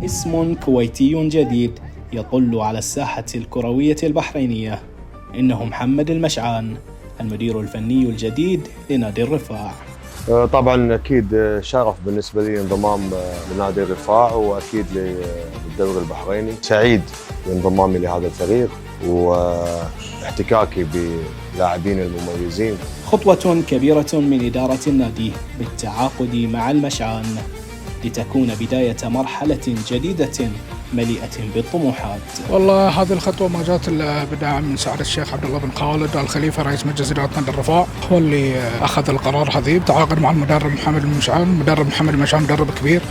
اسم كويتي جديد يطل على الساحة الكروية البحرينية، إنه محمد المشعان، المدير الفني الجديد لنادي الرفاع. طبعا أكيد شرف بالنسبة لي انضمام لنادي الرفاع، وأكيد للدوري البحريني. سعيد بانضمامي لهذا الفريق واحتكاكي بلاعبين المميزين. خطوة كبيرة من إدارة النادي بالتعاقد مع المشعان لتكون بداية مرحلة جديدة مليئة بالطموحات. والله هذه الخطوة ما جات إلا بدعم من سعادة الشيخ عبد الله بن خالد الخليفة رئيس مجلس إدارة نادي الرفاع، هو اللي أخذ القرار هذه بالتعاقد مع المدرب محمد المشعان. المدرب محمد المشعان مدرب كبير،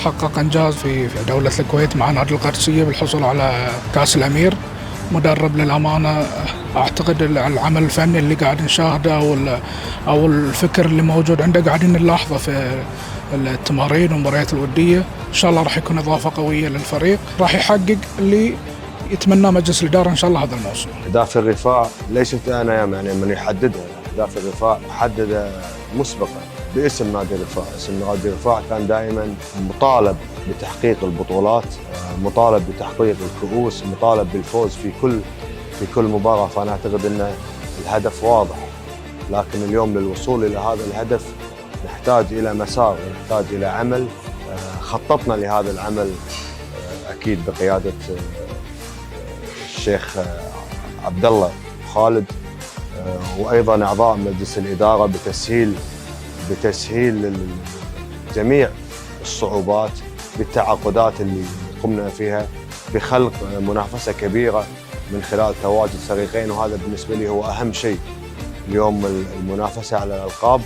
حقق إنجاز في دولة الكويت مع نادي القادسية بالحصول على كأس الأمير. مدرب للأمانة أعتقد العمل الفني اللي قاعد نشاهده أو الفكر اللي موجود عنده قاعدين نلاحظه في التمارين والمباريات الودية. إن شاء الله راح يكون إضافة قوية للفريق، راح يحقق اللي يتمناه مجلس الإدارة إن شاء الله هذا الموسم. أهداف الرفاع ليست أنا يعني من يحددها، أهداف الرفاع محددة مسبقا باسم نادي الرفاع. اسم نادي الرفاع كان دائما مطالب بتحقيق البطولات، مطالب بتحقيق الكؤوس، مطالب بالفوز في كل مباراة. فأنا أعتقد أن الهدف واضح، لكن اليوم للوصول إلى هذا الهدف نحتاج إلى مسار ونحتاج إلى عمل. خططنا لهذا العمل أكيد بقيادة الشيخ عبد الله خالد وأيضا أعضاء مجلس الإدارة بتسهيل جميع الصعوبات بالتعاقدات اللي قمنا فيها، بخلق منافسة كبيرة من خلال تواجد فريقين، وهذا بالنسبة لي هو أهم شيء. اليوم المنافسة على الألقاب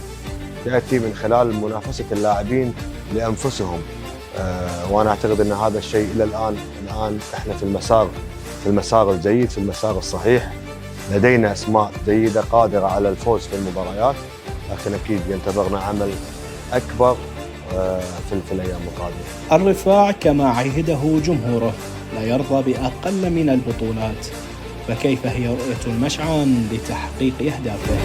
تأتي من خلال منافسة اللاعبين لأنفسهم، وأنا أعتقد أن هذا الشيء إلى الآن إحنا في المسار الجيد، في المسار الصحيح. لدينا أسماء جيدة قادرة على الفوز في المباريات، لكن أكيد ينتظرنا عمل أكبر في الأيام القادمة. الرفاع كما عهده جمهوره لا يرضى بأقل من البطولات، فكيف هي رؤية المشعان لتحقيق أهدافه؟